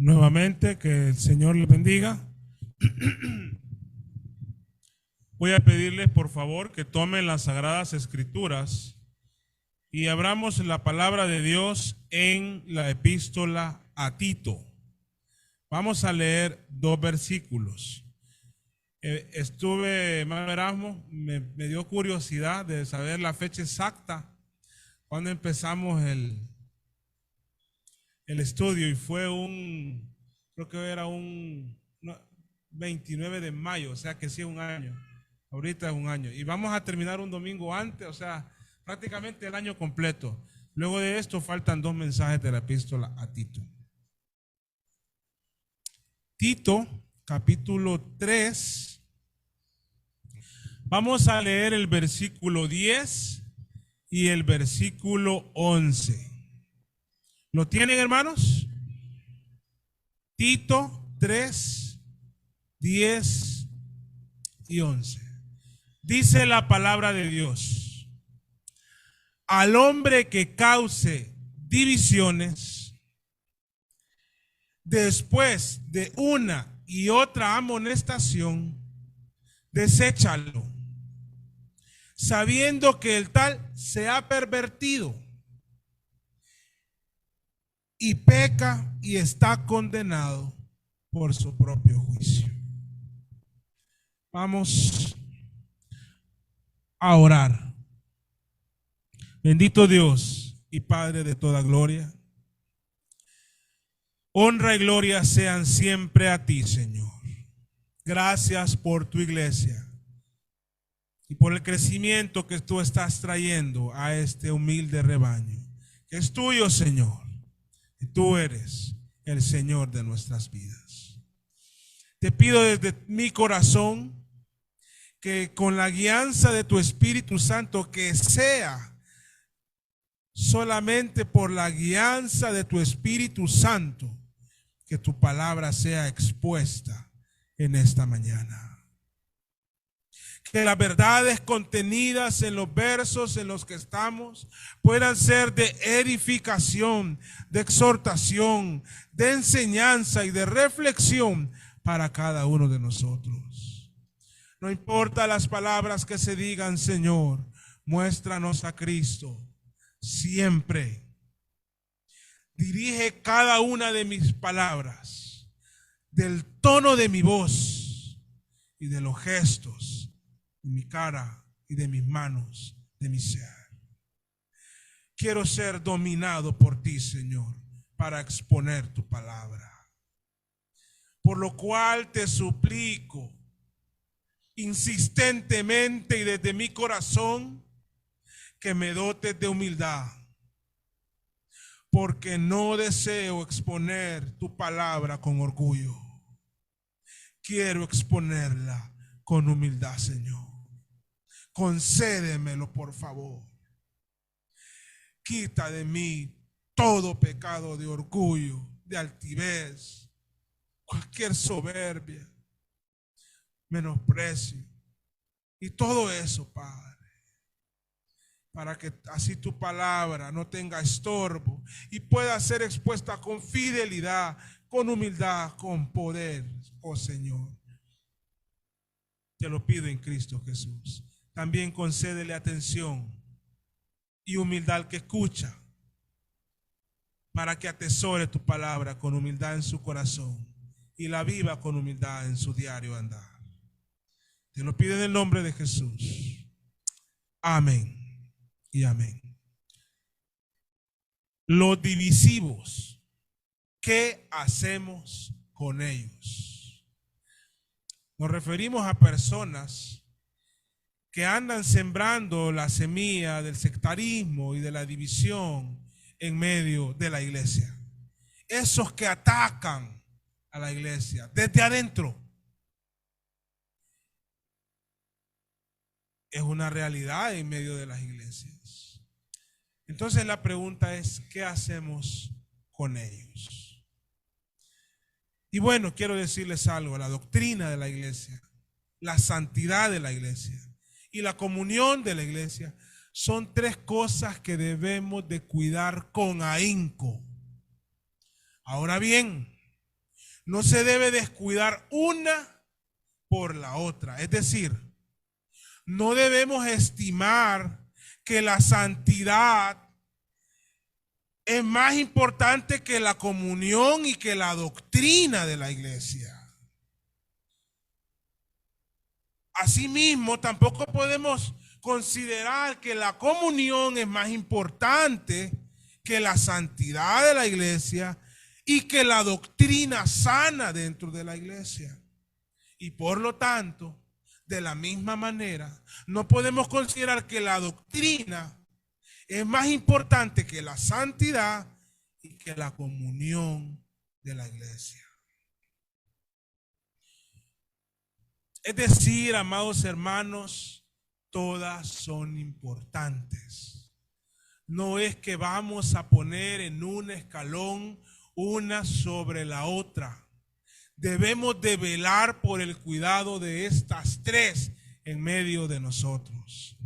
Nuevamente, que el Señor les bendiga. Voy a pedirles por favor que tomen las Sagradas Escrituras y abramos la palabra de Dios en la epístola a Tito. Vamos a leer 2 versículos. hermano Erasmo, me dio curiosidad de saber la fecha exacta cuando empezamos el estudio, y fue creo que era un 29 de mayo, o sea que sí es un año. Ahorita es un año. Y vamos a terminar un domingo antes, o sea, prácticamente el año completo. Luego de esto faltan 2 mensajes de la epístola a Tito. Tito, capítulo 3. Vamos a leer el versículo 10 y el versículo 11. ¿Lo tienen, hermanos? Tito 3, 10 y 11. Dice la palabra de Dios: al hombre que cause divisiones, después de una y otra amonestación, deséchalo, sabiendo que el tal se ha pervertido y peca y está condenado por su propio juicio. Vamos a orar. Bendito Dios y Padre de toda gloria, honra y gloria sean siempre a ti, Señor. Gracias por tu iglesia y por el crecimiento que tú estás trayendo a este humilde rebaño, que es tuyo, Señor, y tú eres el Señor de nuestras vidas. Te pido desde mi corazón que con la guianza de tu Espíritu Santo, que sea solamente por la guianza de tu Espíritu Santo, que tu palabra sea expuesta en esta mañana. Que las verdades contenidas en los versos en los que estamos puedan ser de edificación, de exhortación, de enseñanza y de reflexión para cada uno de nosotros. No importa las palabras que se digan, Señor, muéstranos a Cristo siempre. Dirige cada una de mis palabras, del tono de mi voz y de los gestos de mi cara y de mis manos, de mi ser. Quiero ser dominado por ti, Señor, para exponer tu palabra. Por lo cual te suplico insistentemente y desde mi corazón que me dotes de humildad, porque no deseo exponer tu palabra con orgullo. Quiero exponerla con humildad, Señor. Concédemelo, por favor. Quita de mí todo pecado de orgullo, de altivez, cualquier soberbia, menosprecio y todo eso, Padre, para que así tu palabra no tenga estorbo y pueda ser expuesta con fidelidad, con humildad, con poder, oh Señor. Te lo pido en Cristo Jesús. También concédele atención y humildad al que escucha, para que atesore tu palabra con humildad en su corazón y la viva con humildad en su diario andar. Te lo pido en el nombre de Jesús. Amén y amén. Los divisivos, ¿qué hacemos con ellos? Nos referimos a personas que andan sembrando la semilla del sectarismo y de la división en medio de la iglesia. Esos que atacan a la iglesia desde adentro. Es una realidad en medio de las iglesias. Entonces la pregunta es, ¿qué hacemos con ellos? Y bueno, quiero decirles algo: la doctrina de la iglesia, la santidad de la iglesia y la comunión de la iglesia son 3 cosas que debemos de cuidar con ahínco. Ahora bien, No se debe descuidar una por la otra. Es decir, no debemos estimar que la santidad es más importante que la comunión y que la doctrina de la iglesia. Asimismo, tampoco podemos considerar que la comunión es más importante que la santidad de la iglesia y que la doctrina sana dentro de la iglesia. Y por lo tanto, de la misma manera, no podemos considerar que la doctrina es más importante que la santidad y que la comunión de la iglesia. Es decir, amados hermanos, todas son importantes. No es que vamos a poner en un escalón una sobre la otra. Debemos de velar por el cuidado de estas tres en medio de nosotros.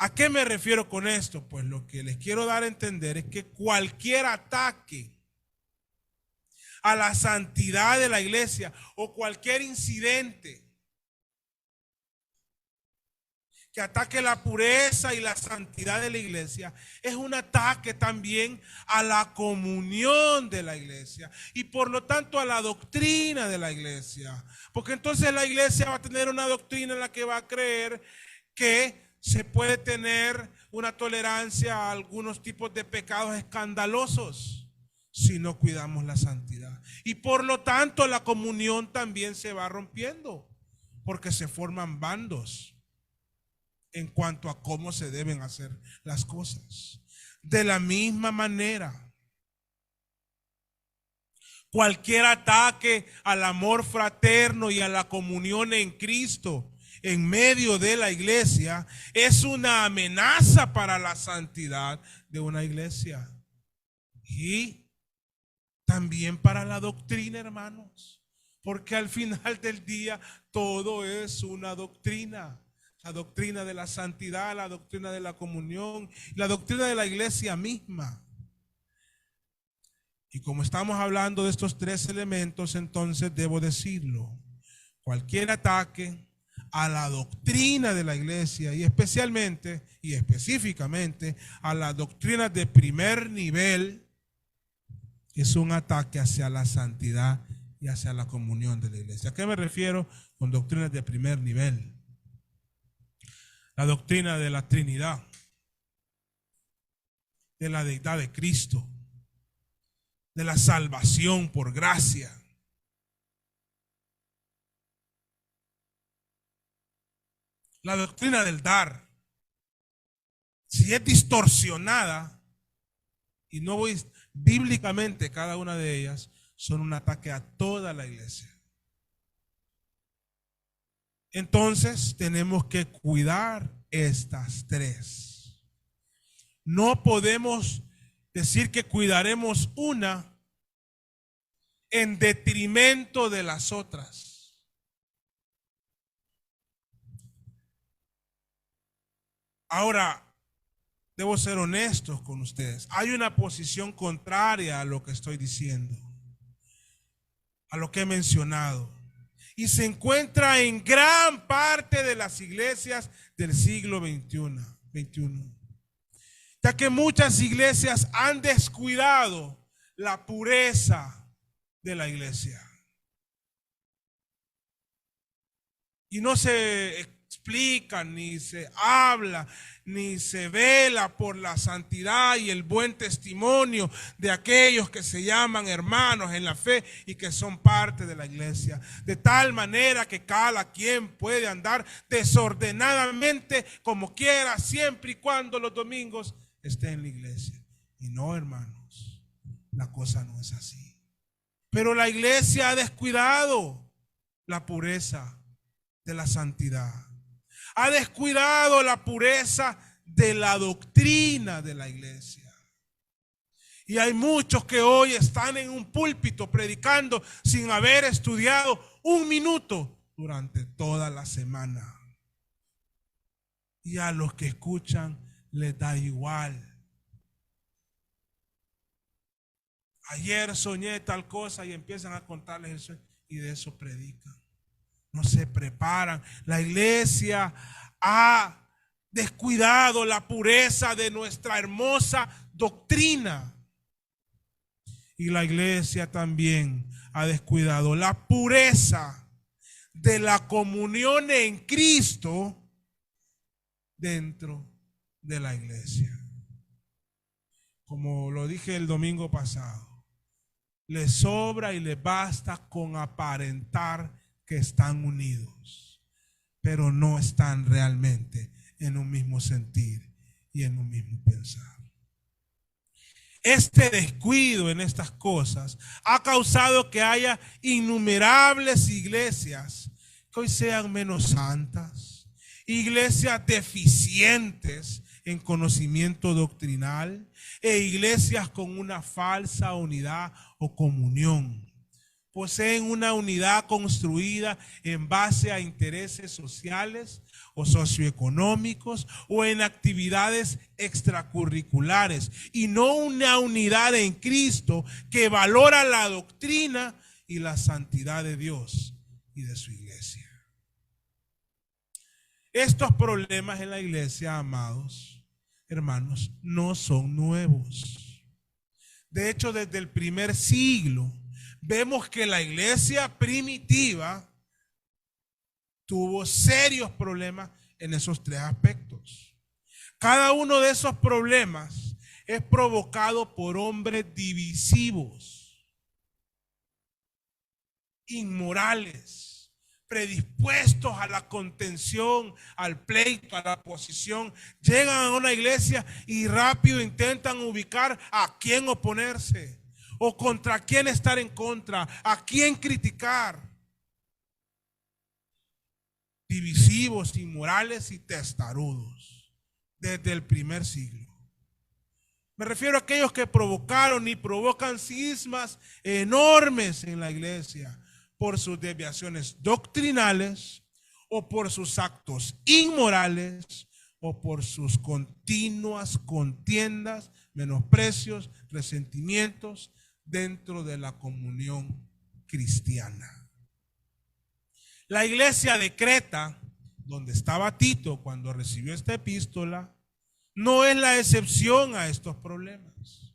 ¿A qué me refiero con esto? Pues lo que les quiero dar a entender es que cualquier ataque a la santidad de la iglesia o cualquier incidente que ataque la pureza y la santidad de la iglesia es un ataque también a la comunión de la iglesia y por lo tanto a la doctrina de la iglesia, porque entonces la iglesia va a tener una doctrina en la que va a creer que se puede tener una tolerancia a algunos tipos de pecados escandalosos si no cuidamos la santidad. Y por lo tanto la comunión también se va rompiendo, porque se forman bandos en cuanto a cómo se deben hacer las cosas. De la misma manera, cualquier ataque al amor fraterno y a la comunión en Cristo en medio de la iglesia es una amenaza para la santidad de una iglesia y también para la doctrina, hermanos, porque al final del día todo es una doctrina. La doctrina de la santidad, la doctrina de la comunión, la doctrina de la iglesia misma. Y como estamos hablando de estos tres elementos, entonces debo decirlo: cualquier ataque a la doctrina de la iglesia y especialmente y específicamente a la doctrina de primer nivel es un ataque hacia la santidad y hacia la comunión de la iglesia. ¿A qué me refiero con doctrinas de primer nivel? La doctrina de la Trinidad, de la deidad de Cristo, de la salvación por gracia. La doctrina del dar, si es distorsionada, y no voy bíblicamente cada una de ellas, son un ataque a toda la iglesia. Entonces tenemos que cuidar estas tres. No podemos decir que cuidaremos una en detrimento de las otras. Ahora, debo ser honestos con ustedes. Hay una posición contraria a lo que estoy diciendo, a lo que he mencionado. Y se encuentra en gran parte de las iglesias del siglo XXI. Ya que muchas iglesias han descuidado la pureza de la iglesia. Y no se explica, ni se habla, ni se vela por la santidad y el buen testimonio de aquellos que se llaman hermanos en la fe y que son parte de la iglesia. De tal manera que cada quien puede andar desordenadamente como quiera, siempre y cuando los domingos esté en la iglesia. Y no, hermanos, la cosa no es así. Pero la iglesia ha descuidado la pureza de la santidad. Ha descuidado la pureza de la doctrina de la iglesia. Y hay muchos que hoy están en un púlpito predicando sin haber estudiado un minuto durante toda la semana. Y a los que escuchan les da igual. Ayer soñé tal cosa y empiezan a contarles el sueño y de eso predican. No se preparan. La iglesia ha descuidado la pureza de nuestra hermosa doctrina. Y la iglesia también ha descuidado la pureza de la comunión en Cristo dentro de la iglesia. Como lo dije el domingo pasado, les sobra y les basta con aparentar que están unidos, pero no están realmente en un mismo sentir y en un mismo pensar. Este descuido en estas cosas ha causado que haya innumerables iglesias que hoy sean menos santas, iglesias deficientes en conocimiento doctrinal e iglesias con una falsa unidad o comunión. Poseen una unidad construida en base a intereses sociales o socioeconómicos o en actividades extracurriculares y no una unidad en Cristo que valora la doctrina y la santidad de Dios y de su iglesia. Estos problemas en la iglesia, amados hermanos, no son nuevos. De hecho, desde el primer siglo vemos que la iglesia primitiva tuvo serios problemas en esos tres aspectos. Cada uno de esos problemas es provocado por hombres divisivos, inmorales, predispuestos a la contención, al pleito, a la oposición. Llegan a una iglesia y rápido intentan ubicar a quién oponerse o contra quién estar en contra, a quién criticar. Divisivos, inmorales y testarudos desde el primer siglo. Me refiero a aquellos que provocaron y provocan cismas enormes en la iglesia por sus desviaciones doctrinales o por sus actos inmorales o por sus continuas contiendas, menosprecios, resentimientos dentro de la comunión cristiana. La iglesia de Creta, donde estaba Tito cuando recibió esta epístola, no es la excepción a estos problemas.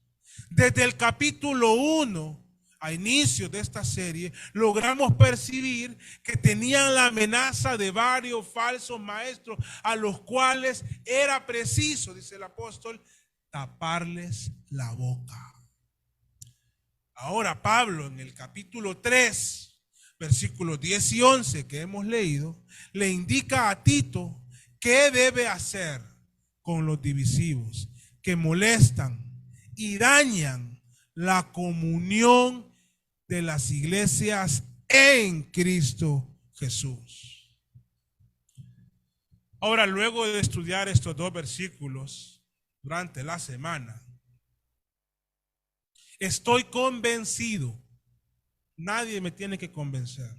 Desde el capítulo 1, a inicio de esta serie, logramos percibir que tenían la amenaza de varios falsos maestros a los cuales era preciso, dice el apóstol, taparles la boca. Ahora Pablo en el capítulo 3, versículos 10 y 11 que hemos leído, le indica a Tito qué debe hacer con los divisivos que molestan y dañan la comunión de las iglesias en Cristo Jesús. Ahora, luego de estudiar estos dos versículos durante la semana, estoy convencido. Nadie me tiene que convencer.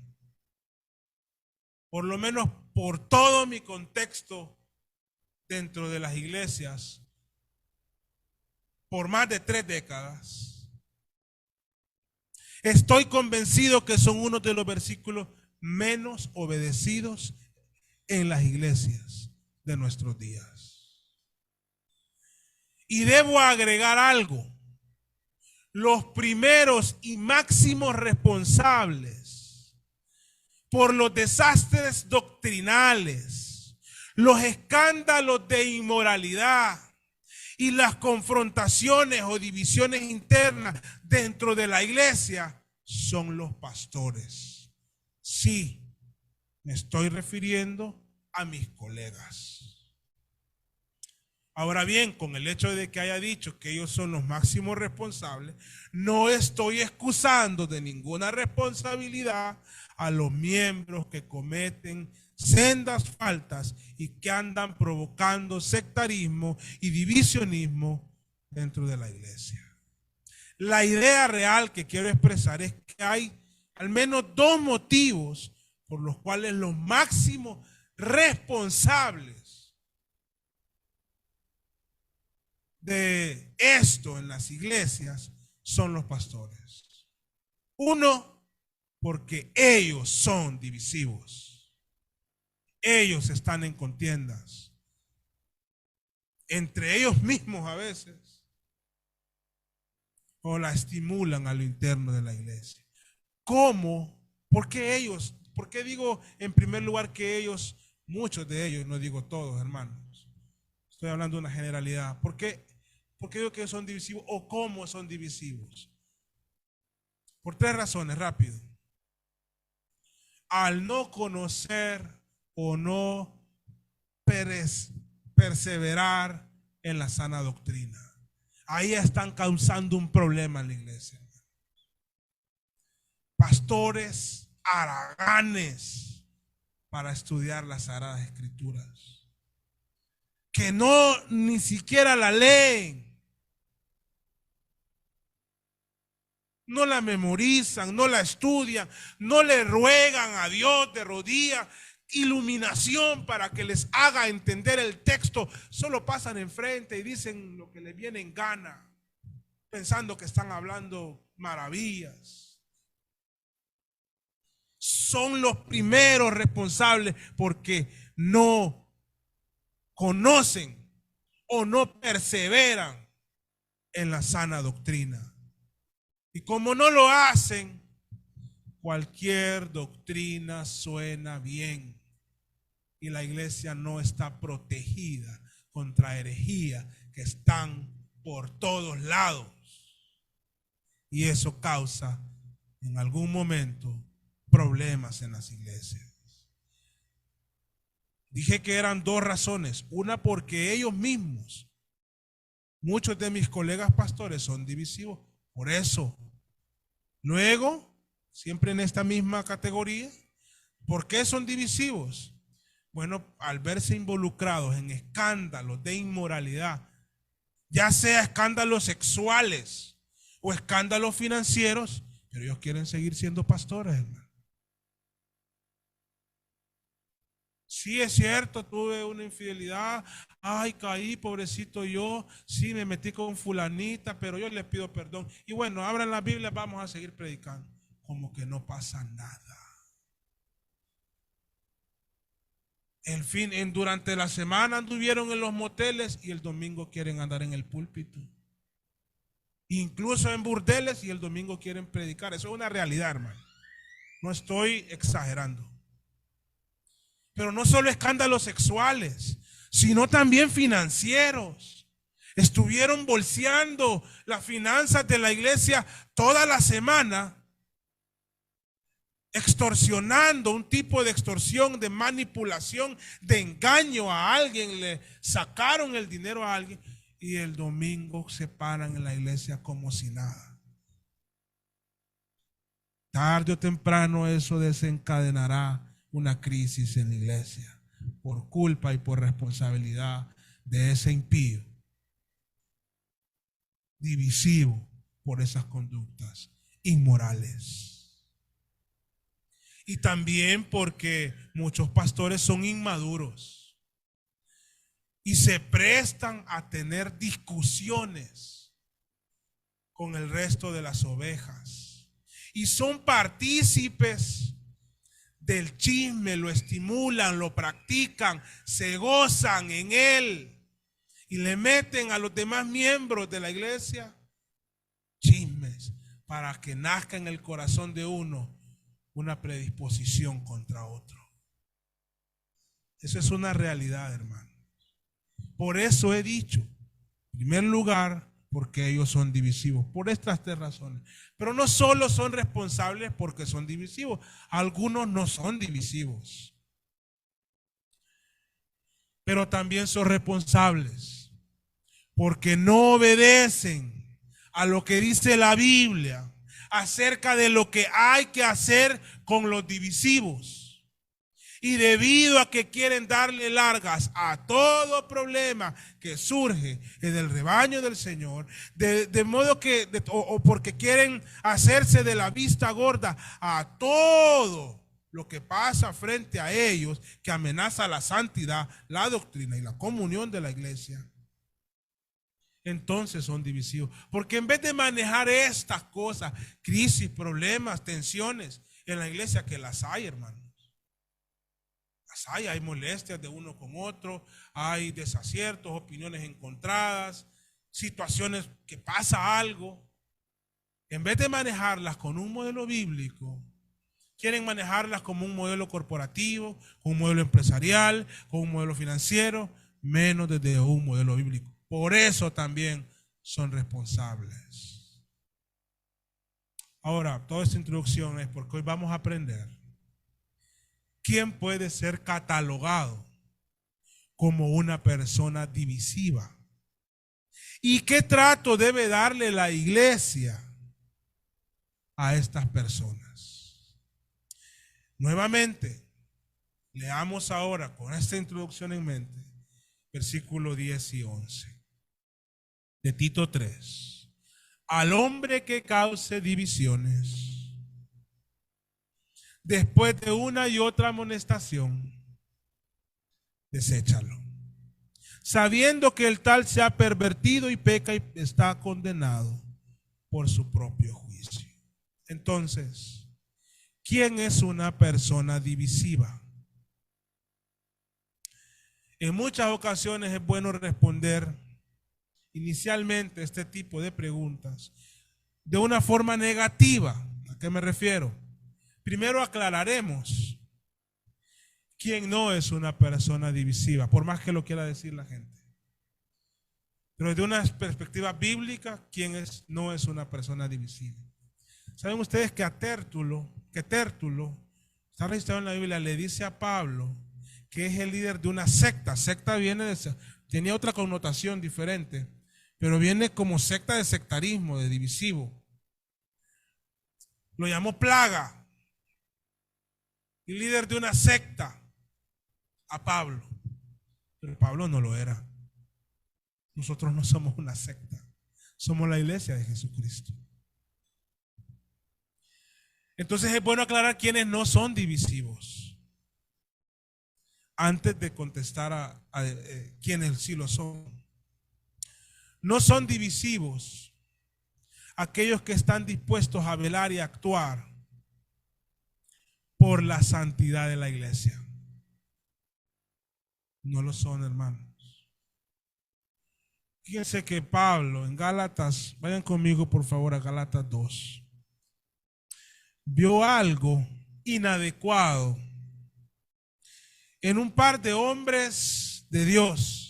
Por lo menos por todo mi contexto dentro de las iglesias, por más de 3 décadas, estoy convencido que son uno de los versículos menos obedecidos en las iglesias de nuestros días. Y debo agregar algo. Los primeros y máximos responsables por los desastres doctrinales, los escándalos de inmoralidad y las confrontaciones o divisiones internas dentro de la iglesia son los pastores. Sí, me estoy refiriendo a mis colegas. Ahora bien, con el hecho de que haya dicho que ellos son los máximos responsables, no estoy excusando de ninguna responsabilidad a los miembros que cometen sendas faltas y que andan provocando sectarismo y divisionismo dentro de la iglesia. La idea real que quiero expresar es que hay al menos 2 motivos por los cuales los máximos responsables de esto en las iglesias son los pastores. Uno, porque ellos son divisivos. Ellos están en contiendas entre ellos mismos a veces, o la estimulan a lo interno de la iglesia. ¿Cómo? ¿Por qué ellos? ¿Por qué digo en primer lugar que ellos, muchos de ellos, no digo todos, hermanos? Estoy hablando de una generalidad. ¿Por qué digo que ellos son divisivos o cómo son divisivos? Por tres razones, rápido. Al no conocer o no perseverar en la sana doctrina. Ahí están causando un problema en la iglesia. Pastores haraganes para estudiar las Sagradas Escrituras, que no ni siquiera la leen, no la memorizan, no la estudian, no le ruegan a Dios de rodillas iluminación para que les haga entender el texto. Solo pasan enfrente y dicen lo que les viene en gana, pensando que están hablando maravillas. Son los primeros responsables porque no conocen o no perseveran en la sana doctrina. Y como no lo hacen, cualquier doctrina suena bien y la iglesia no está protegida contra herejía que están por todos lados. Y eso causa en algún momento problemas en las iglesias. Dije que eran dos razones. Una, porque ellos mismos, muchos de mis colegas pastores son divisivos. Por eso. Luego, siempre en esta misma categoría, ¿por qué son divisivos? Bueno, al verse involucrados en escándalos de inmoralidad, ya sea escándalos sexuales o escándalos financieros, pero ellos quieren seguir siendo pastores, hermano. Sí, es cierto, tuve una infidelidad, ay, caí, pobrecito yo, sí, me metí con fulanita, pero yo les pido perdón. Y bueno, abran la Biblia, vamos a seguir predicando. Como que no pasa nada. Durante la semana anduvieron en los moteles y el domingo quieren andar en el púlpito. Incluso en burdeles y el domingo quieren predicar. Eso es una realidad, hermano. No estoy exagerando. Pero no solo escándalos sexuales, sino también financieros. Estuvieron bolseando las finanzas de la iglesia toda la semana, extorsionando, un tipo de extorsión, de manipulación, de engaño a alguien. Le sacaron el dinero a alguien y el domingo se paran en la iglesia como si nada. Tarde o temprano eso desencadenará una crisis en la iglesia por culpa y por responsabilidad de ese impío divisivo por esas conductas inmorales. Y también porque muchos pastores son inmaduros y se prestan a tener discusiones con el resto de las ovejas y son partícipes del chisme, lo estimulan, lo practican, se gozan en él y le meten a los demás miembros de la iglesia chismes para que nazca en el corazón de uno una predisposición contra otro. Eso es una realidad, hermano. Por eso he dicho, en primer lugar, porque ellos son divisivos, por estas tres razones. Pero no solo son responsables porque son divisivos, algunos no son divisivos, pero también son responsables porque no obedecen a lo que dice la Biblia acerca de lo que hay que hacer con los divisivos. Y debido a que quieren darle largas a todo problema que surge en el rebaño del Señor, de modo que, o porque quieren hacerse de la vista gorda a todo lo que pasa frente a ellos, que amenaza la santidad, la doctrina y la comunión de la iglesia, entonces son divisivos. Porque en vez de manejar estas cosas, crisis, problemas, tensiones en la iglesia, que las hay, hermanos. Las hay molestias de uno con otro, hay desaciertos, opiniones encontradas, situaciones que pasa algo. En vez de manejarlas con un modelo bíblico, quieren manejarlas como un modelo corporativo, con un modelo empresarial, con un modelo financiero, menos desde un modelo bíblico. Por eso también son responsables. Ahora, toda esta introducción es porque hoy vamos a aprender quién puede ser catalogado como una persona divisiva y qué trato debe darle la iglesia a estas personas. Nuevamente, leamos ahora con esta introducción en mente, versículos 10 y 11 de Tito 3. Al hombre que cause divisiones, después de una y otra amonestación, deséchalo, sabiendo que el tal se ha pervertido y peca y está condenado por su propio juicio. Entonces, ¿quién es una persona divisiva? En muchas ocasiones es bueno responder inicialmente este tipo de preguntas de una forma negativa. ¿A qué me refiero? Primero aclararemos quién no es una persona divisiva, por más que lo quiera decir la gente. Pero desde una perspectiva bíblica, ¿quién no es una persona divisiva? ¿Saben ustedes que Tértulo está registrado en la Biblia, le dice a Pablo que es el líder de una secta? Secta tenía otra connotación diferente, pero viene como secta de sectarismo, de divisivo. Lo llamó plaga. Y líder de una secta a Pablo. Pero Pablo no lo era. Nosotros no somos una secta. Somos la iglesia de Jesucristo. Entonces es bueno aclarar quiénes no son divisivos antes de contestar a quienes sí lo son. No son divisivos aquellos que están dispuestos a velar y actuar por la santidad de la iglesia. No lo son, hermanos. Fíjense que Pablo en Gálatas, vayan conmigo por favor a Gálatas 2, vio algo inadecuado en un par de hombres de Dios.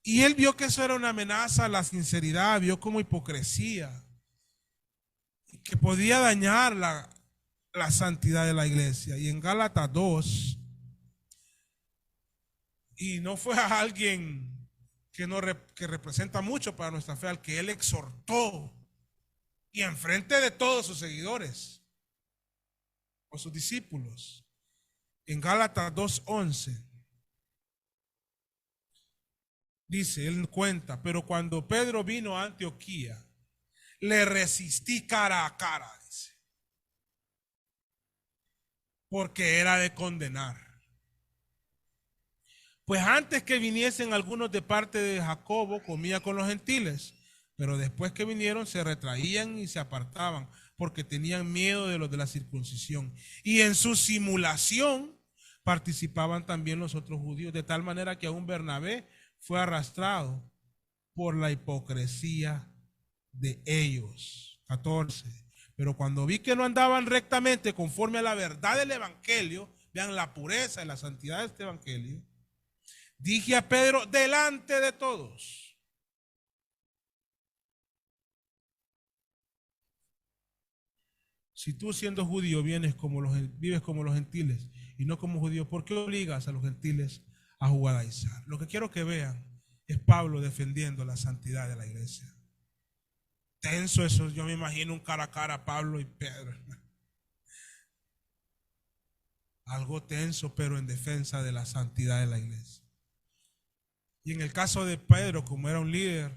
Y él vio que eso era una amenaza a la sinceridad, vio como hipocresía, que podía dañar la santidad de la iglesia. Y en Gálatas 2, y no fue a alguien que representa mucho para nuestra fe, al que él exhortó, y enfrente de todos sus seguidores o sus discípulos. En Gálatas 2:11 dice, él cuenta, pero cuando Pedro vino a Antioquía, le resistí cara a cara, dice, porque era de condenar. Pues antes que viniesen algunos de parte de Jacobo, comía con los gentiles, pero después que vinieron se retraían y se apartaban, porque tenían miedo de los de la circuncisión. Y en su simulación participaban también los otros judíos, de tal manera que aún Bernabé fue arrastrado por la hipocresía de ellos. 14. Pero cuando vi que no andaban rectamente conforme a la verdad del evangelio, vean la pureza y la santidad de este evangelio, dije a Pedro delante de todos: si tú siendo judío vives como los gentiles y no como judío, ¿por qué obligas a los gentiles a judaizar? Lo que quiero que vean es Pablo defendiendo la santidad de la iglesia. Tenso eso, yo me imagino un cara a cara Pablo y Pedro. Algo tenso, pero en defensa de la santidad de la iglesia. Y en el caso de Pedro, como era un líder,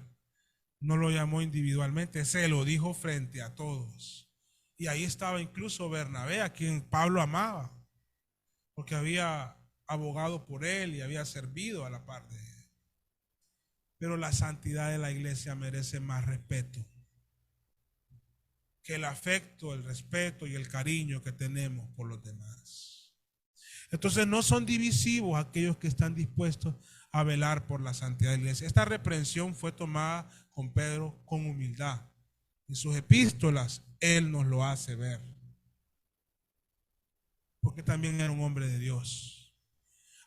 no lo llamó individualmente, se lo dijo frente a todos. Y ahí estaba incluso Bernabé, a quien Pablo amaba, porque había abogado por él y había servido a la par de él. Pero la santidad de la iglesia merece más respeto que el afecto, el respeto y el cariño que tenemos por los demás. Entonces no son divisivos aquellos que están dispuestos a velar por la santidad de la iglesia. Esta reprensión fue tomada con Pedro con humildad. En sus epístolas él nos lo hace ver, porque también era un hombre de Dios.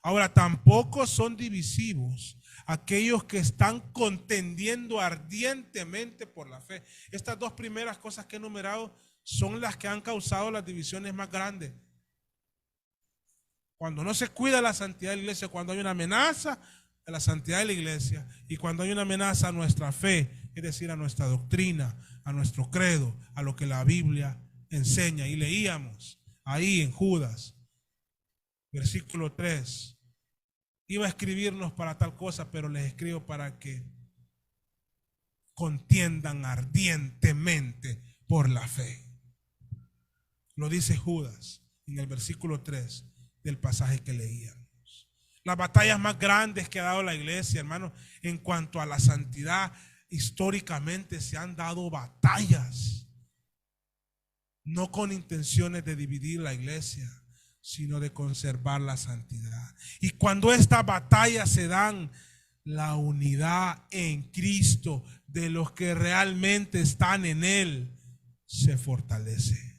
Ahora, tampoco son divisivos aquellos que están contendiendo ardientemente por la fe. Estas dos primeras cosas que he enumerado son las que han causado las divisiones más grandes. Cuando no se cuida la santidad de la iglesia, cuando hay una amenaza a la santidad de la iglesia y cuando hay una amenaza a nuestra fe, es decir, a nuestra doctrina, a nuestro credo, a lo que la Biblia enseña. Y leíamos ahí en Judas, versículo 3. Iba a escribirnos para tal cosa, pero les escribo para que contiendan ardientemente por la fe. Lo dice Judas en el versículo 3 del pasaje que leíamos. Las batallas más grandes que ha dado la iglesia, hermanos, en cuanto a la santidad, históricamente se han dado batallas, no con intenciones de dividir la iglesia, sino de conservar la santidad. Y cuando estas batallas se dan, la unidad en Cristo de los que realmente están en Él se fortalece.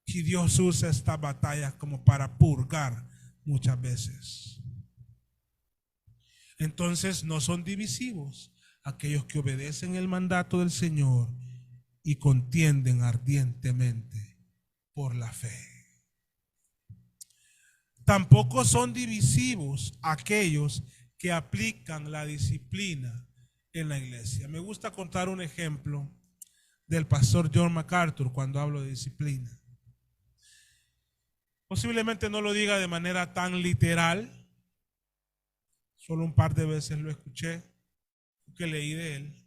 Y Dios usa estas batallas como para purgar muchas veces. Entonces no son divisivos aquellos que obedecen el mandato del Señor y contienden ardientemente por la fe. Tampoco son divisivos aquellos que aplican la disciplina en la iglesia. Me gusta contar un ejemplo del pastor John MacArthur cuando hablo de disciplina. Posiblemente no lo diga de manera tan literal, solo un par de veces lo escuché, que leí de él,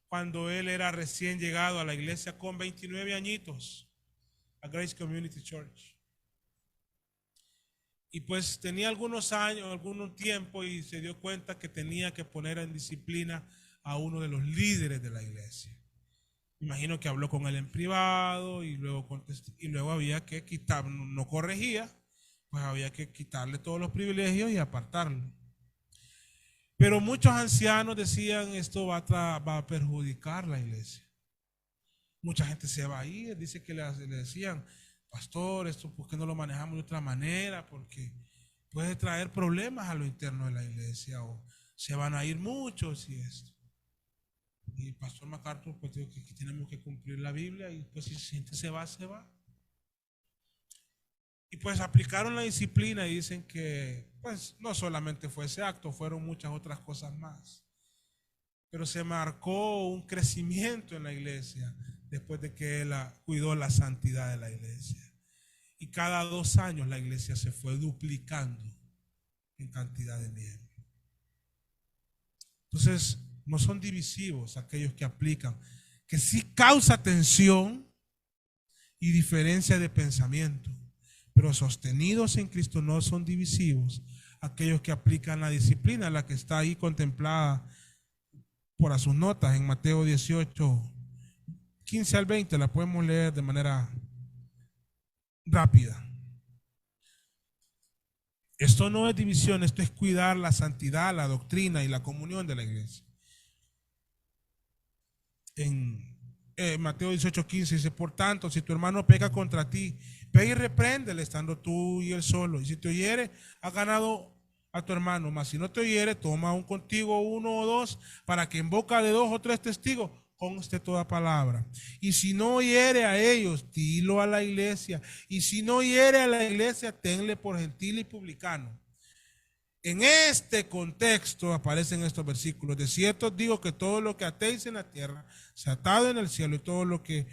cuando él era recién llegado a la iglesia con 29 añitos, a Grace Community Church. Y pues tenía algunos años, algún tiempo, y se dio cuenta que tenía que poner en disciplina a uno de los líderes de la iglesia. Imagino que habló con él en privado y luego contestó, y luego había que quitar, no corregía, pues había que quitarle todos los privilegios y apartarlo. Pero muchos ancianos decían, esto va a perjudicar la iglesia. Mucha gente se va a ir, dice que le decían, pastor, esto ¿por qué no lo manejamos de otra manera? Porque puede traer problemas a lo interno de la iglesia, o se van a ir muchos y esto. Y el pastor MacArthur pues dijo que tenemos que cumplir la Biblia, y pues si la gente se va, se va. Y pues aplicaron la disciplina y dicen que pues no solamente fue ese acto, fueron muchas otras cosas más. Pero se marcó un crecimiento en la iglesia después de que él cuidó la santidad de la iglesia. Y cada 2 años la iglesia se fue duplicando en cantidad de miembros. Entonces, no son divisivos aquellos que aplican, que sí causa tensión y diferencia de pensamiento, pero sostenidos en Cristo no son divisivos aquellos que aplican la disciplina, la que está ahí contemplada por sus notas en Mateo 18, 15 al 20, la podemos leer de manera rápida. Esto no es división, esto es cuidar la santidad, la doctrina y la comunión de la iglesia. En Mateo 18:15 dice, por tanto, si tu hermano peca contra ti, ve y repréndele estando tú y él solo. Y si te oyere, has ganado a tu hermano. Mas si no te oyere, toma un contigo 1 o 2, para que en boca de 2 o 3 testigos conste toda palabra. Y si no oyere a ellos, dilo a la iglesia. Y si no oyere a la iglesia, tenle por gentil y publicano. En este contexto aparecen estos versículos. De cierto os digo que todo lo que atéis en la tierra sea atado en el cielo, y todo lo que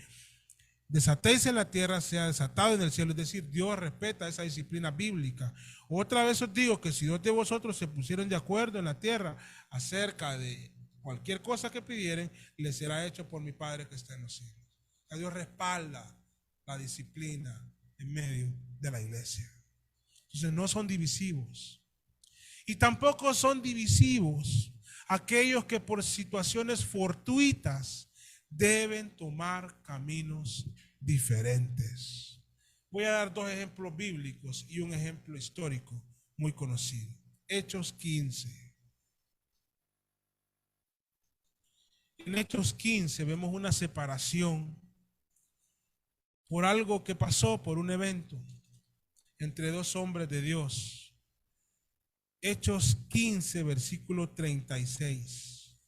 desatéis en la tierra sea desatado en el cielo. Es decir, Dios respeta esa disciplina bíblica. Otra vez os digo que si 2 de vosotros se pusieron de acuerdo en la tierra acerca de cualquier cosa que pidieren, les será hecho por mi Padre que está en los cielos. Dios respalda la disciplina en medio de la iglesia. Entonces no son divisivos. Y tampoco son divisivos aquellos que por situaciones fortuitas deben tomar caminos diferentes. Voy a dar dos ejemplos bíblicos y un ejemplo histórico muy conocido. Hechos 15. En Hechos 15 vemos una separación por algo que pasó, por un evento entre dos hombres de Dios. Hechos 15, versículo 36.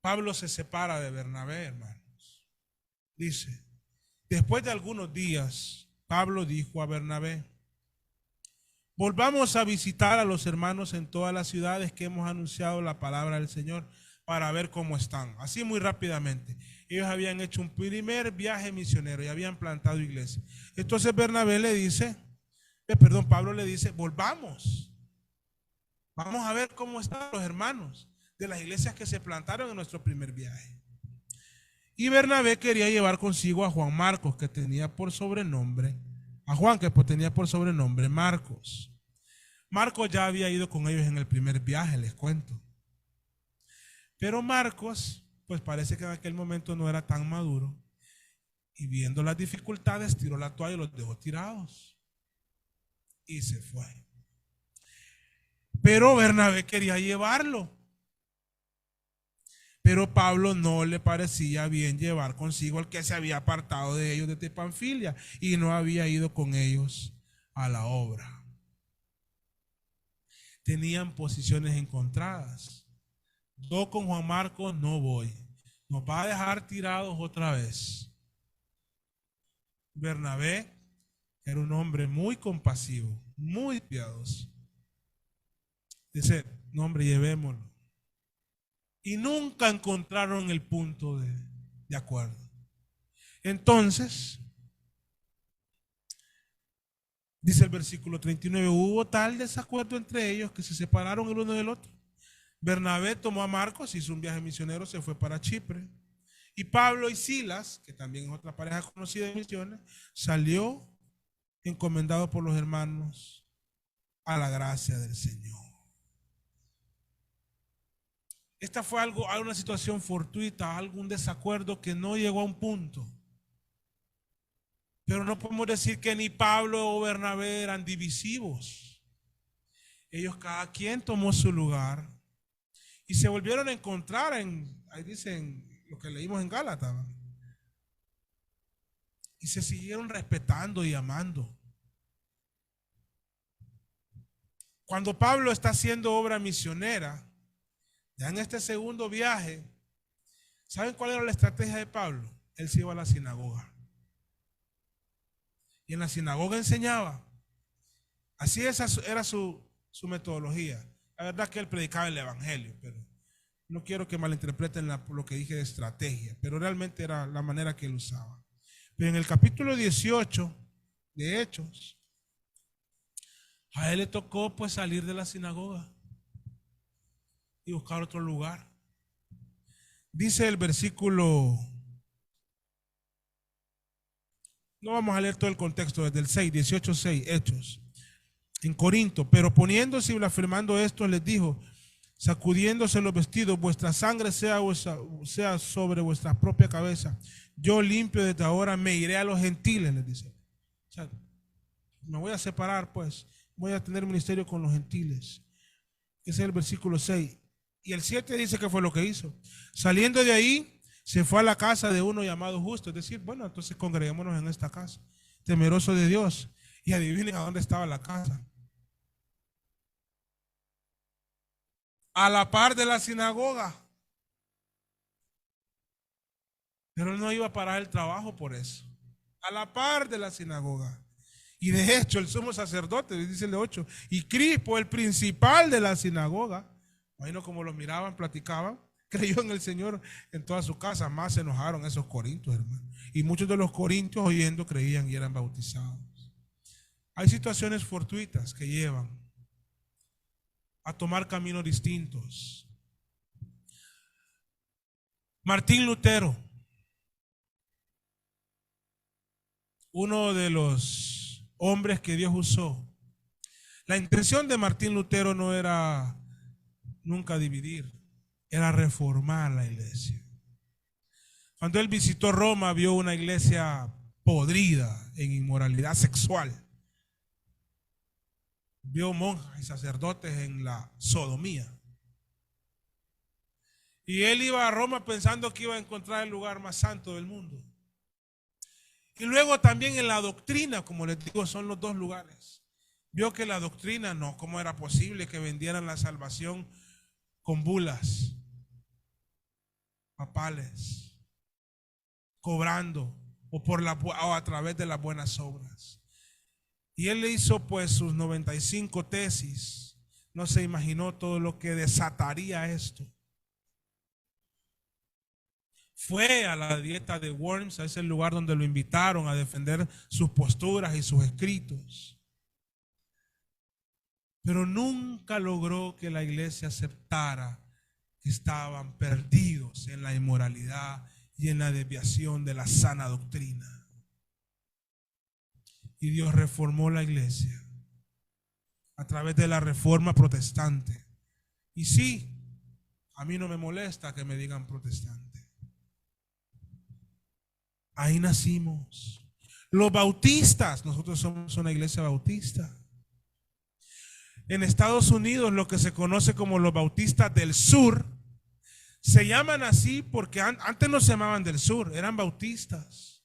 Pablo se separa de Bernabé, hermanos. Dice, después de algunos días, Pablo dijo a Bernabé: volvamos a visitar a los hermanos en todas las ciudades que hemos anunciado la palabra del Señor para ver cómo están. Así muy rápidamente. Ellos habían hecho un primer viaje misionero y habían plantado iglesia. Entonces Bernabé le dice, Pablo le dice, volvamos. Vamos a ver cómo están los hermanos de las iglesias que se plantaron en nuestro primer viaje. Y Bernabé quería llevar consigo a Juan Marcos, que tenía por sobrenombre, a Juan, que tenía por sobrenombre Marcos. Marcos ya había ido con ellos en el primer viaje, les cuento. Pero Marcos, pues parece que en aquel momento no era tan maduro, y viendo las dificultades tiró la toalla y los dejó tirados y se fue. Pero Bernabé quería llevarlo, pero Pablo no le parecía bien llevar consigo al que se había apartado de ellos desde Panfilia y no había ido con ellos a la obra. Tenían posiciones encontradas. Yo con Juan Marcos no voy. Nos va a dejar tirados otra vez. Bernabé era un hombre muy compasivo, muy piadoso. Dice, no, hombre, llevémoslo. Y nunca encontraron el punto de acuerdo. Entonces, dice el versículo 39, hubo tal desacuerdo entre ellos que se separaron el uno del otro. Bernabé tomó a Marcos, hizo un viaje misionero, se fue para Chipre. Y Pablo y Silas, que también es otra pareja conocida de misiones, salió encomendado por los hermanos a la gracia del Señor. Esta fue alguna situación fortuita, algún desacuerdo que no llegó a un punto. Pero no podemos decir que ni Pablo o Bernabé eran divisivos. Ellos cada quien tomó su lugar y se volvieron a encontrar ahí dicen lo que leímos en Gálatas. Y se siguieron respetando y amando. Cuando Pablo está haciendo obra misionera, ya en este segundo viaje, ¿saben cuál era la estrategia de Pablo? Él se iba a la sinagoga. Y en la sinagoga enseñaba. Así era su metodología. La verdad es que él predicaba el evangelio, pero no quiero que malinterpreten lo que dije de estrategia, pero realmente era la manera que él usaba. Pero en el capítulo 18 de Hechos, a él le tocó pues salir de la sinagoga y buscar otro lugar. Dice el versículo, no vamos a leer todo el contexto, desde el 6, 18, 6, Hechos, en Corinto, pero poniéndose y blasfemando esto, les dijo, sacudiéndose los vestidos, vuestra sangre sea sobre vuestra propia cabeza. Yo limpio desde ahora, me iré a los gentiles, les dice. O sea, me voy a separar, pues, voy a tener ministerio con los gentiles. Ese es el versículo 6. Y el 7 dice que fue lo que hizo. Saliendo de ahí, se fue a la casa de uno llamado Justo. Es decir, bueno, entonces congreguémonos en esta casa. Temeroso de Dios. Y adivinen a dónde estaba la casa. A la par de la sinagoga. Pero él no iba a parar el trabajo por eso. A la par de la sinagoga. Y de hecho, el sumo sacerdote, dice el de 8, y Crispo, el principal de la sinagoga, imagino como lo miraban, platicaban, creyó en el Señor en toda su casa. Más se enojaron esos corintios, hermano. Y muchos de los corintios oyendo creían y eran bautizados. Hay situaciones fortuitas que llevan a tomar caminos distintos. Martín Lutero, uno de los hombres que Dios usó. La intención de Martín Lutero no era nunca dividir, era reformar la iglesia. Cuando él visitó Roma, vio una iglesia podrida en inmoralidad sexual. Vio monjas y sacerdotes en la sodomía. Y él iba a Roma pensando que iba a encontrar el lugar más santo del mundo. Y luego también en la doctrina, como les digo, son los dos lugares. Vio que la doctrina no, ¿cómo era posible que vendieran la salvación con bulas papales, cobrando o a través de las buenas obras? Y él le hizo pues sus 95 tesis. No se imaginó todo lo que desataría esto. Fue a la dieta de Worms, a ese lugar donde lo invitaron a defender sus posturas y sus escritos. Pero nunca logró que la iglesia aceptara que estaban perdidos en la inmoralidad y en la desviación de la sana doctrina. Y Dios reformó la iglesia a través de la reforma protestante. Y sí, a mí no me molesta que me digan protestante. Ahí nacimos. Los bautistas, nosotros somos una iglesia bautista. En Estados Unidos, lo que se conoce como los bautistas del sur, se llaman así porque antes no se llamaban del sur, eran bautistas.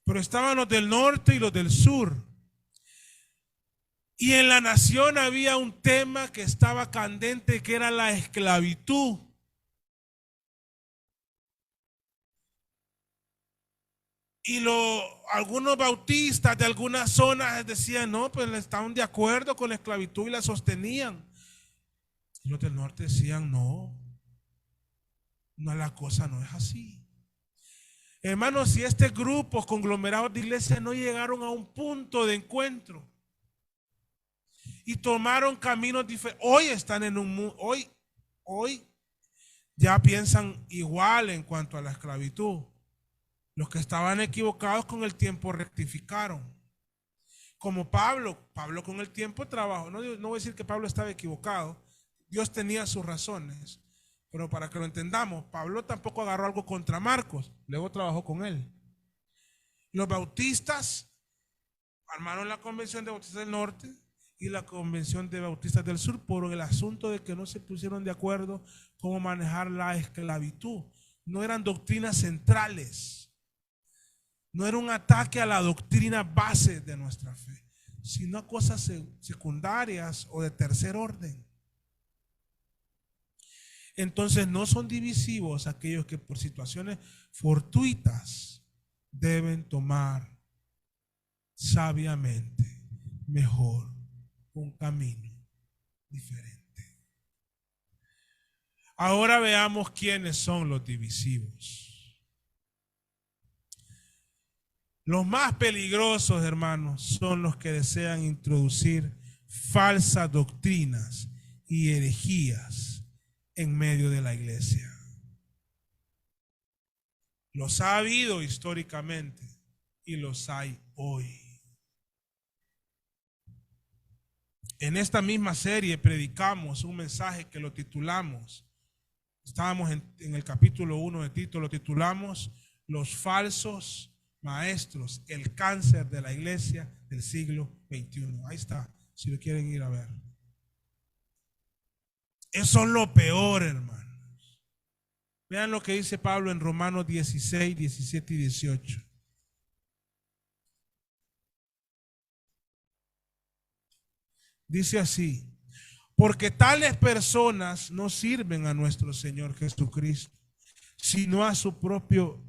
Pero estaban los del norte y los del sur. Y en la nación había un tema que estaba candente, que era la esclavitud. Y algunos bautistas de algunas zonas decían, no, pues estaban de acuerdo con la esclavitud y la sostenían. Y los del norte decían, no, la cosa no es así. Hermanos, si este grupo conglomerado de iglesias no llegaron a un punto de encuentro y tomaron caminos diferentes, hoy están en un mundo, hoy ya piensan igual en cuanto a la esclavitud. Los que estaban equivocados con el tiempo rectificaron. Como Pablo con el tiempo trabajó. No voy a decir que Pablo estaba equivocado. Dios tenía sus razones. Pero para que lo entendamos, Pablo tampoco agarró algo contra Marcos. Luego trabajó con él. Los bautistas armaron la convención de bautistas del norte y la convención de bautistas del sur por el asunto de que no se pusieron de acuerdo cómo manejar la esclavitud. No eran doctrinas centrales. No era un ataque a la doctrina base de nuestra fe, sino a cosas secundarias o de tercer orden. Entonces no son divisivos aquellos que por situaciones fortuitas deben tomar sabiamente mejor un camino diferente. Ahora veamos quiénes son los divisivos. Los más peligrosos, hermanos, son los que desean introducir falsas doctrinas y herejías en medio de la iglesia. Los ha habido históricamente y los hay hoy. En esta misma serie predicamos un mensaje que lo titulamos, estábamos en el capítulo 1 de Tito, lo titulamos Los falsos maestros, el cáncer de la iglesia del siglo XXI. Ahí está, si lo quieren ir a ver. Eso es lo peor, hermanos. Vean lo que dice Pablo en Romanos 16, 17 y 18. Dice así: porque tales personas no sirven a nuestro Señor Jesucristo, sino a su propio,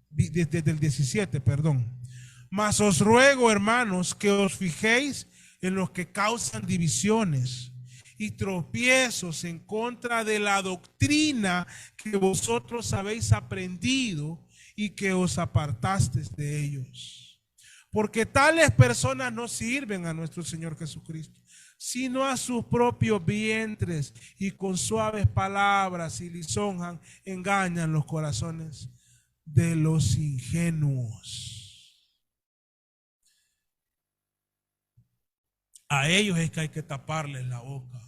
desde el 17, perdón. Mas os ruego, hermanos, que os fijéis en los que causan divisiones y tropiezos en contra de la doctrina que vosotros habéis aprendido y que os apartasteis de ellos. Porque tales personas no sirven a nuestro Señor Jesucristo, sino a sus propios vientres, y con suaves palabras y lisonjas engañan los corazones de los ingenuos. a ellos es que hay que taparles la boca.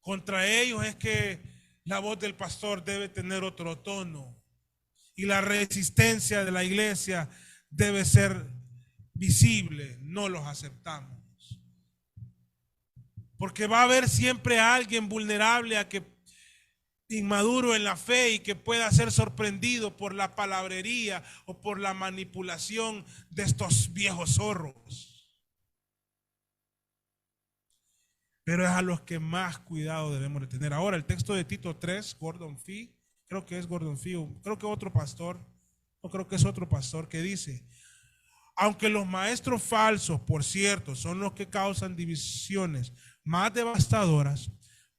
Contra ellos es que la voz del pastor debe tener otro tono. Y la resistencia de la iglesia debe ser visible. No los aceptamos. Porque va a haber siempre alguien vulnerable, a que inmaduro en la fe, y que pueda ser sorprendido por la palabrería o por la manipulación de estos viejos zorros. Pero es a los que más cuidado debemos de tener. Ahora, el texto de Tito 3, Gordon Fee, creo que es Gordon Fee, creo que otro pastor, no creo que es otro pastor, que dice: aunque los maestros falsos, por cierto, son los que causan divisiones más devastadoras,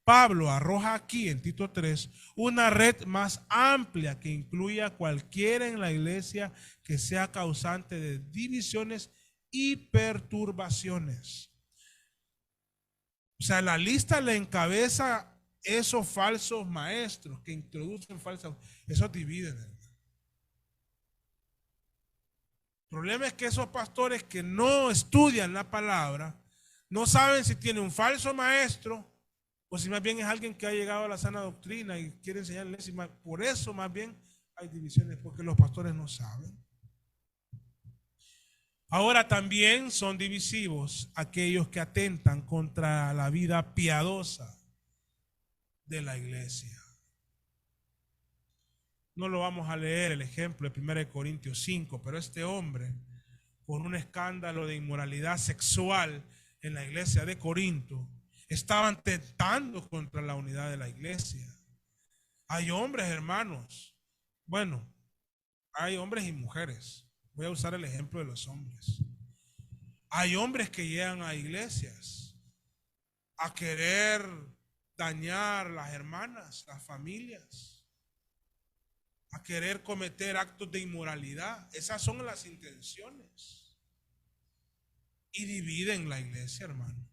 Pablo arroja aquí en Tito 3 una red más amplia que incluye a cualquiera en la iglesia que sea causante de divisiones y perturbaciones. O sea, la lista le encabeza esos falsos maestros que introducen falsas, esos dividen. El problema es que esos pastores que no estudian la palabra no saben si tiene un falso maestro o si más bien es alguien que ha llegado a la sana doctrina y quiere enseñarles. Por eso más bien hay divisiones, porque los pastores no saben. Ahora también son divisivos aquellos que atentan contra la vida piadosa de la iglesia. No lo vamos a leer el ejemplo de 1 Corintios 5, pero este hombre, con un escándalo de inmoralidad sexual en la iglesia de Corinto, estaban tentando contra la unidad de la iglesia. Hay hombres, hermanos, bueno, hay hombres y mujeres. Voy a usar el ejemplo de los hombres. Hay hombres que llegan a iglesias a querer dañar las hermanas, las familias, a querer cometer actos de inmoralidad. Esas son las intenciones. Y dividen la iglesia, hermanos.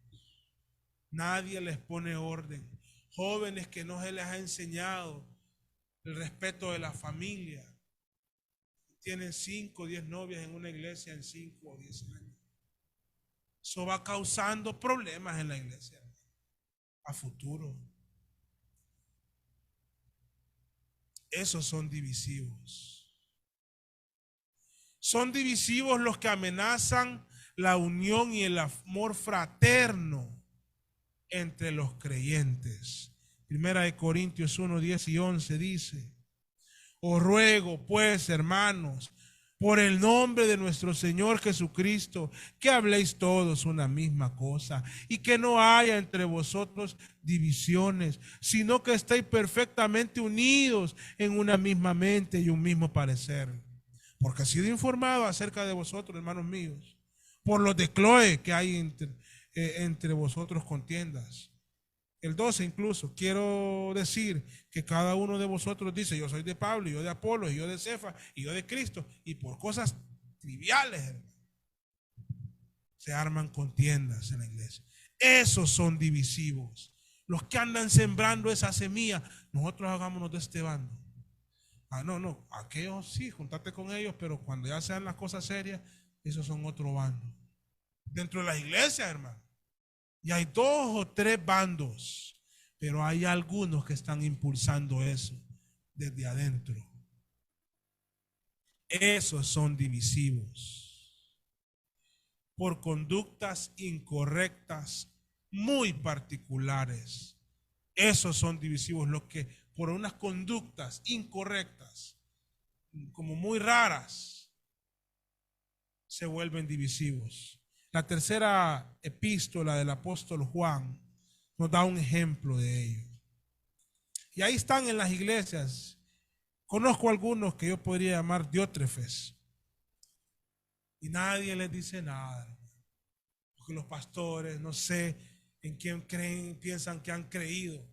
Nadie les pone orden. Jóvenes que no se les ha enseñado el respeto de la familia. Tienen 5 o 10 novias en una iglesia en 5 o 10 años. Eso va causando problemas en la iglesia a futuro. Esos son divisivos. Son divisivos los que amenazan la unión y el amor fraterno entre los creyentes. Primera de Corintios 1, 10 y 11 dice: os ruego, pues, hermanos, por el nombre de nuestro Señor Jesucristo, que habléis todos una misma cosa y que no haya entre vosotros divisiones, sino que estéis perfectamente unidos en una misma mente y un mismo parecer. Porque he sido informado acerca de vosotros, hermanos míos, por los de Cloé, que hay entre vosotros contiendas. El 12 incluso, quiero decir que cada uno de vosotros dice: yo soy de Pablo, y yo de Apolo, y yo de Cefa, y yo de Cristo, y por cosas triviales, hermano, se arman contiendas en la iglesia. Esos son divisivos. Los que andan sembrando esa semilla, nosotros hagámonos de este bando. No, aquellos sí, juntate con ellos, pero cuando ya sean las cosas serias, esos son otro bando. Dentro de las iglesias, hermano. Y hay 2 o 3 bandos, pero hay algunos que están impulsando eso desde adentro. Esos son divisivos por conductas incorrectas muy particulares. Esos son divisivos, los que por unas conductas incorrectas, como muy raras, se vuelven divisivos. La tercera epístola del apóstol Juan nos da un ejemplo de ello. Y ahí están en las iglesias. Conozco algunos que yo podría llamar diótrefes. Y nadie les dice nada. Porque los pastores, no sé en quién creen, piensan que han creído.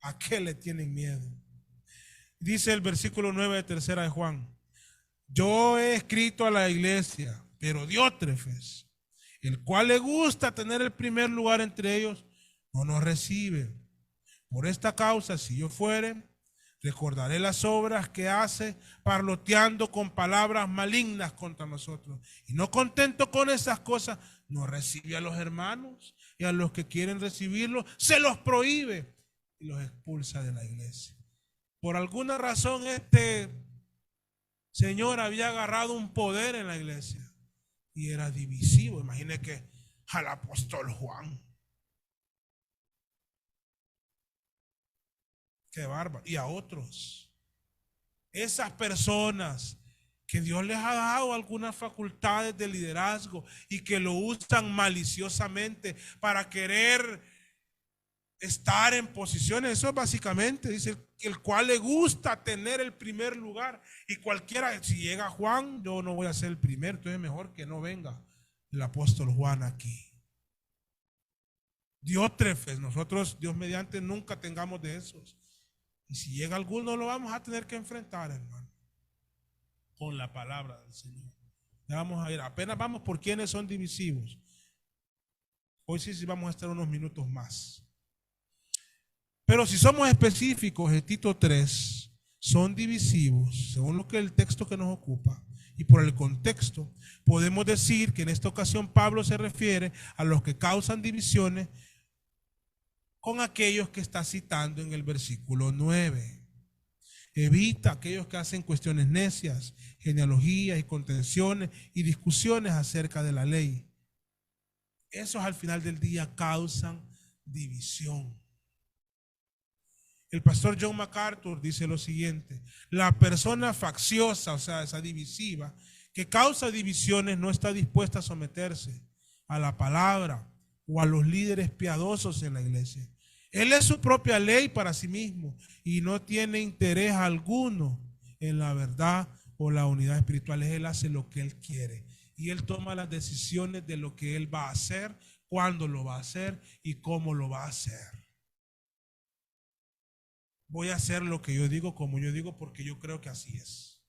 ¿A qué le tienen miedo? Dice el versículo 9 de tercera de Juan: yo he escrito a la iglesia, pero diótrefes, el cual le gusta tener el primer lugar entre ellos, no nos recibe. Por esta causa, si yo fuere, Recordaré las obras que hace parloteando con palabras malignas contra nosotros. Y no contento con esas cosas, no recibe a los hermanos y a los que quieren recibirlo, se los prohíbe y los expulsa de la iglesia. Por alguna razón este señor había agarrado un poder en la iglesia y era divisivo. Imagine que al apóstol Juan. Qué bárbaro. Y a otros. Esas personas que Dios les ha dado algunas facultades de liderazgo y que lo usan maliciosamente para querer estar en posiciones. Eso básicamente dice el cual le gusta tener el primer lugar. Y cualquiera, si llega Juan, yo no voy a ser el primero. Entonces mejor que no venga el apóstol Juan aquí. Diótrefes, nosotros, Dios mediante, nunca tengamos de esos. Y si llega alguno, lo vamos a tener que enfrentar, hermano, con la palabra del Señor. Ya vamos a ir, apenas vamos por quienes son divisivos. Hoy sí vamos a estar unos minutos más. Pero si somos específicos, en Tito 3, son divisivos, según lo que el texto que nos ocupa. Y por el contexto, podemos decir que en esta ocasión Pablo se refiere a los que causan divisiones con aquellos que está citando en el versículo 9. Evita aquellos que hacen cuestiones necias, genealogías y contenciones y discusiones acerca de la ley. Esos al final del día causan división. El pastor John MacArthur dice lo siguiente: la persona facciosa, o sea, esa divisiva, que causa divisiones, no está dispuesta a someterse a la palabra o a los líderes piadosos en la iglesia. Él es su propia ley para sí mismo y no tiene interés alguno en la verdad o la unidad espiritual. Él hace lo que él quiere y él toma las decisiones de lo que él va a hacer, cuándo lo va a hacer y cómo lo va a hacer. Voy a hacer lo que yo digo, como yo digo, porque yo creo que así es.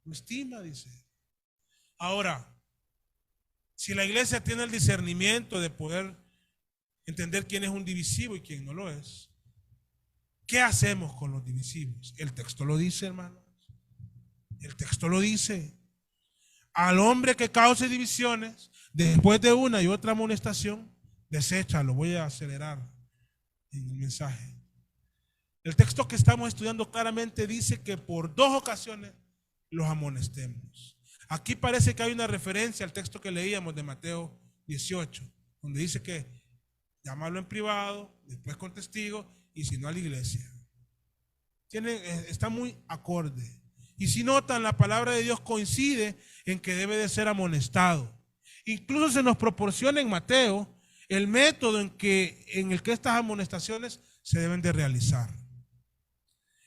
Lo estima, dice. Ahora, si la iglesia tiene el discernimiento de poder entender quién es un divisivo y quién no lo es, ¿qué hacemos con los divisivos? El texto lo dice, hermanos. El texto lo dice. Al hombre que cause divisiones, después de una y otra amonestación, deséchalo. Voy a acelerar en el mensaje. El texto que estamos estudiando claramente dice que por 2 ocasiones los amonestemos. Aquí parece que hay una referencia al texto que leíamos de Mateo 18, donde dice que llamarlo en privado, después con testigo y si no a la iglesia. Está muy acorde. Y si notan, la palabra de Dios coincide en que debe de ser amonestado. Incluso se nos proporciona en Mateo el método en el que estas amonestaciones se deben de realizar.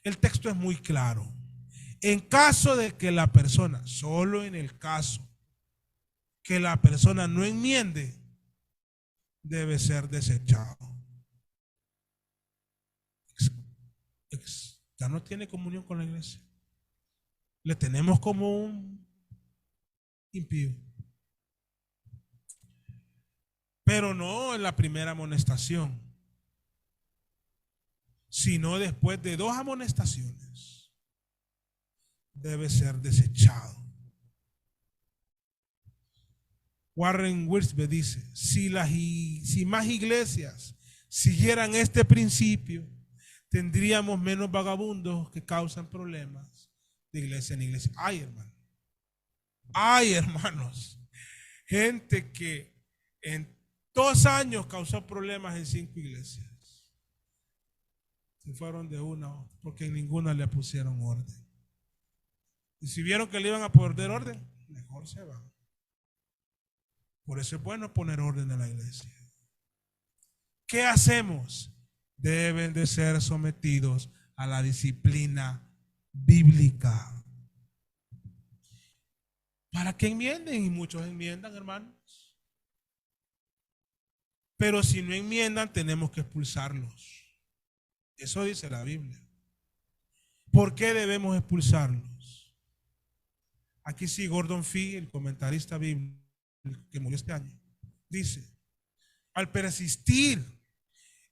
El texto es muy claro. En caso de que la persona, solo en el caso que la persona no enmiende, debe ser desechado. Ya no tiene comunión con la iglesia. Le tenemos como un impío. Pero no en la primera amonestación, sino después de 2 amonestaciones debe ser desechado. Warren Wiersbe dice: si más iglesias siguieran este principio, tendríamos menos vagabundos que causan problemas de iglesia en iglesia. Ay, hermanos, gente que en 2 años causó problemas en 5 iglesias. Se fueron de una porque en ninguna le pusieron orden. Y si vieron que le iban a poner orden, mejor se van. Por eso es bueno poner orden en la iglesia. ¿Qué hacemos? Deben de ser sometidos a la disciplina bíblica. Para que enmienden, y muchos enmiendan, hermanos. Pero si no enmiendan, tenemos que expulsarlos. Eso dice la Biblia. ¿Por qué debemos expulsarlos? Aquí sí, Gordon Fee, el comentarista bíblico que murió este año, dice: al persistir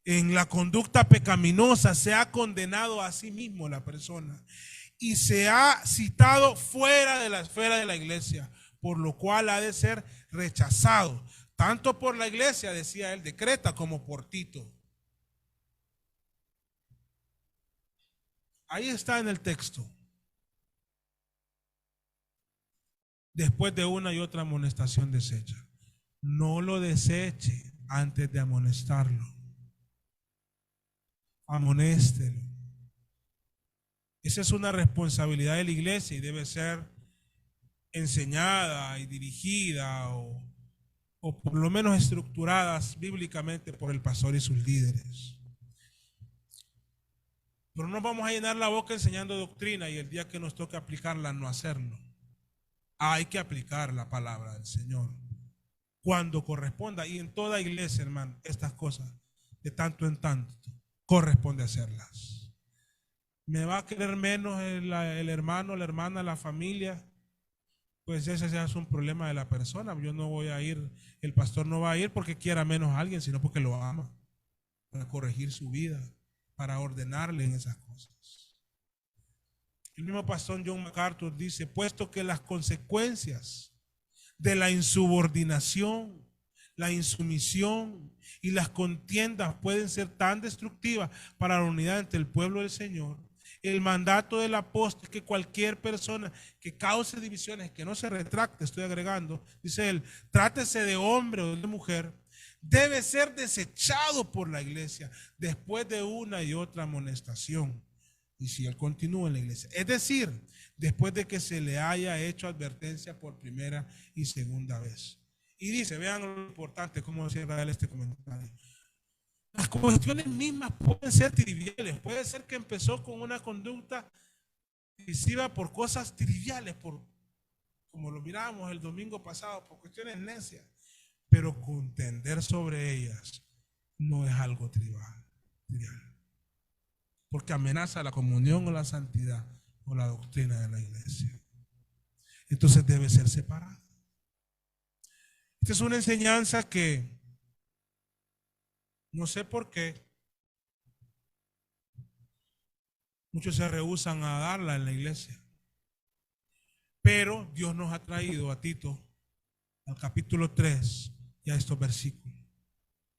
en la conducta pecaminosa, se ha condenado a sí mismo la persona y se ha citado fuera de la esfera de la iglesia, por lo cual ha de ser rechazado, tanto por la iglesia, decía él, de Creta, como por Tito. Ahí está en el texto. Después de una y otra amonestación desecha. No lo deseche antes de amonestarlo. Amonéstelo. Esa es una responsabilidad de la iglesia y debe ser enseñada y dirigida o por lo menos estructuradas bíblicamente por el pastor y sus líderes. Pero no vamos a llenar la boca enseñando doctrina y el día que nos toque aplicarla no hacerlo. Hay que aplicar la palabra del Señor cuando corresponda, y en toda iglesia, hermano, estas cosas de tanto en tanto corresponde hacerlas. ¿Me va a querer menos el hermano, la hermana, la familia? Pues ese ya es un problema de la persona. Yo no voy a ir, el pastor no va a ir porque quiera menos a alguien, sino porque lo ama, para corregir su vida, para ordenarle en esas cosas. El mismo pastor John MacArthur dice, puesto que las consecuencias de la insubordinación, la insumisión y las contiendas pueden ser tan destructivas para la unidad entre el pueblo del Señor, el mandato del apóstol es que cualquier persona que cause divisiones, que no se retracte, estoy agregando, dice él, trátese de hombre o de mujer, debe ser desechado por la iglesia después de una y otra amonestación. Y si él continúa en la iglesia, es decir, después de que se le haya hecho advertencia por primera y segunda vez. Y dice, vean lo importante, cómo cierra él este comentario. Las cuestiones mismas pueden ser triviales, puede ser que empezó con una conducta divisiva por cosas triviales, como lo mirábamos el domingo pasado, por cuestiones necias, pero contender sobre ellas no es algo trivial. Porque amenaza la comunión o la santidad o la doctrina de la iglesia. Entonces debe ser separada. Esta es una enseñanza que no sé por qué muchos se rehúsan a darla en la iglesia. Pero Dios nos ha traído a Tito al capítulo 3 y a estos versículos.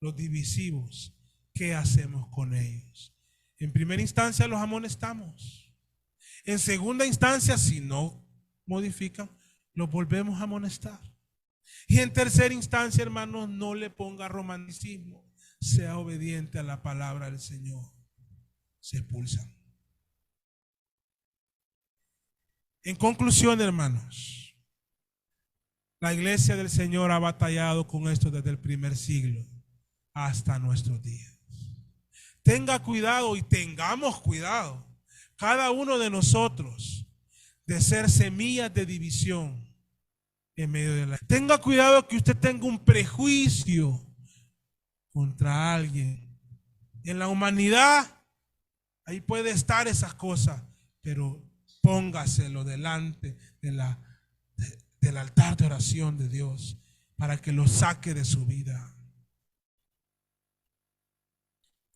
Los divisivos, ¿qué hacemos con ellos? En primera instancia los amonestamos. En segunda instancia, si no modifican, los volvemos a amonestar. Y en tercera instancia, hermanos, no le ponga romanticismo. Sea obediente a la palabra del Señor. Se expulsan. En conclusión, hermanos, la iglesia del Señor ha batallado con esto desde el primer siglo hasta nuestros días. Tenga cuidado y tengamos cuidado, cada uno de nosotros, de ser semillas de división en medio de la... Tenga cuidado que usted tenga un prejuicio contra alguien. En la humanidad, ahí puede estar esas cosas, pero póngaselo delante del altar de oración de Dios para que lo saque de su vida.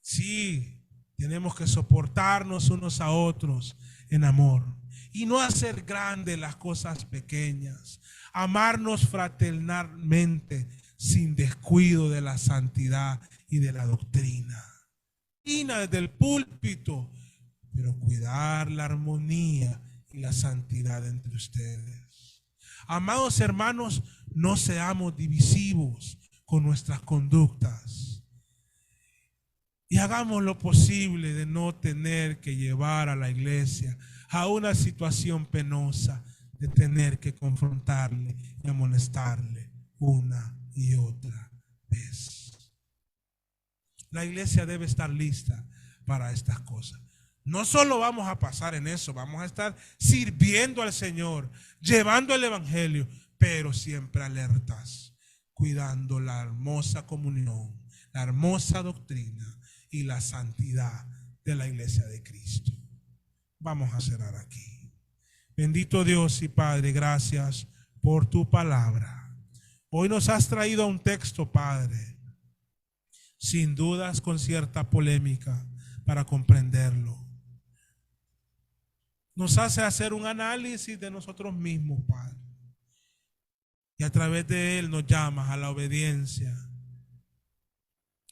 Sí, tenemos que soportarnos unos a otros en amor y no hacer grandes las cosas pequeñas. Amarnos fraternalmente sin descuido de la santidad y de la doctrina. Desde el púlpito, pero cuidar la armonía y la santidad entre ustedes. Amados hermanos, no seamos divisivos con nuestras conductas. Y hagamos lo posible de no tener que llevar a la iglesia a una situación penosa de tener que confrontarle y amonestarle una y otra vez. La iglesia debe estar lista para estas cosas. No solo vamos a pasar en eso, vamos a estar sirviendo al Señor, llevando el evangelio, pero siempre alertas, cuidando la hermosa comunión, la hermosa doctrina y la santidad de la iglesia de Cristo. Vamos a cerrar aquí. Bendito Dios y Padre, gracias por tu palabra. Hoy nos has traído a un texto, Padre, sin dudas con cierta polémica para comprenderlo. Nos hace hacer un análisis de nosotros mismos, Padre. Y a través de él nos llamas a la obediencia,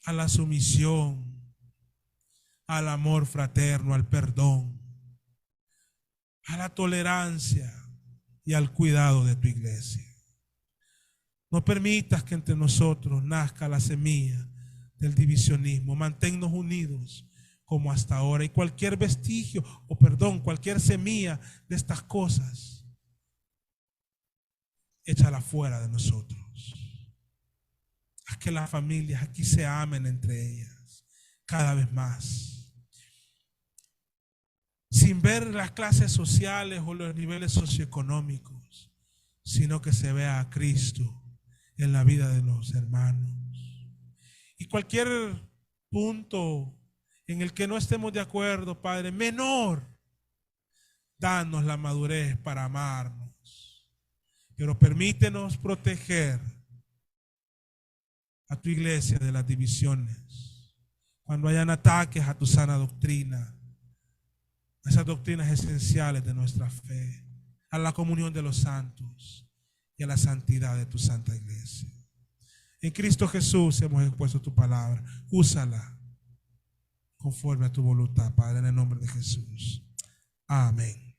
a la sumisión, al amor fraterno, al perdón, a la tolerancia y al cuidado de tu iglesia. No permitas que entre nosotros nazca la semilla del divisionismo. Manténnos unidos como hasta ahora, y cualquier vestigio, cualquier semilla de estas cosas, échala fuera de nosotros. Haz que las familias aquí se amen entre ellas cada vez más, sin ver las clases sociales o los niveles socioeconómicos, sino que se vea a Cristo en la vida de los hermanos. Y cualquier punto en el que no estemos de acuerdo, Padre, menor, danos la madurez para amarnos, pero permítenos proteger a tu iglesia de las divisiones. Cuando hayan ataques a tu sana doctrina, a esas doctrinas esenciales de nuestra fe, a la comunión de los santos y a la santidad de tu santa iglesia. En Cristo Jesús hemos expuesto tu palabra. Úsala conforme a tu voluntad, Padre, en el nombre de Jesús. Amén.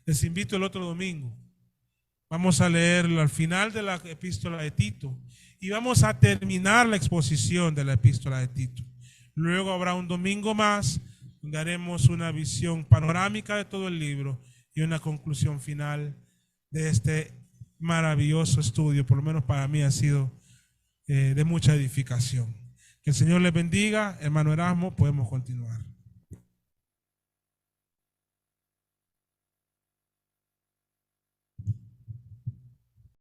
Les invito el otro domingo. Vamos a leerlo al final de la epístola de Tito y vamos a terminar la exposición de la epístola de Tito. Luego habrá un domingo más donde haremos una visión panorámica de todo el libro y una conclusión final de este maravilloso estudio. Por lo menos para mí ha sido de mucha edificación. Que el Señor les bendiga. Hermano Erasmo, podemos continuar.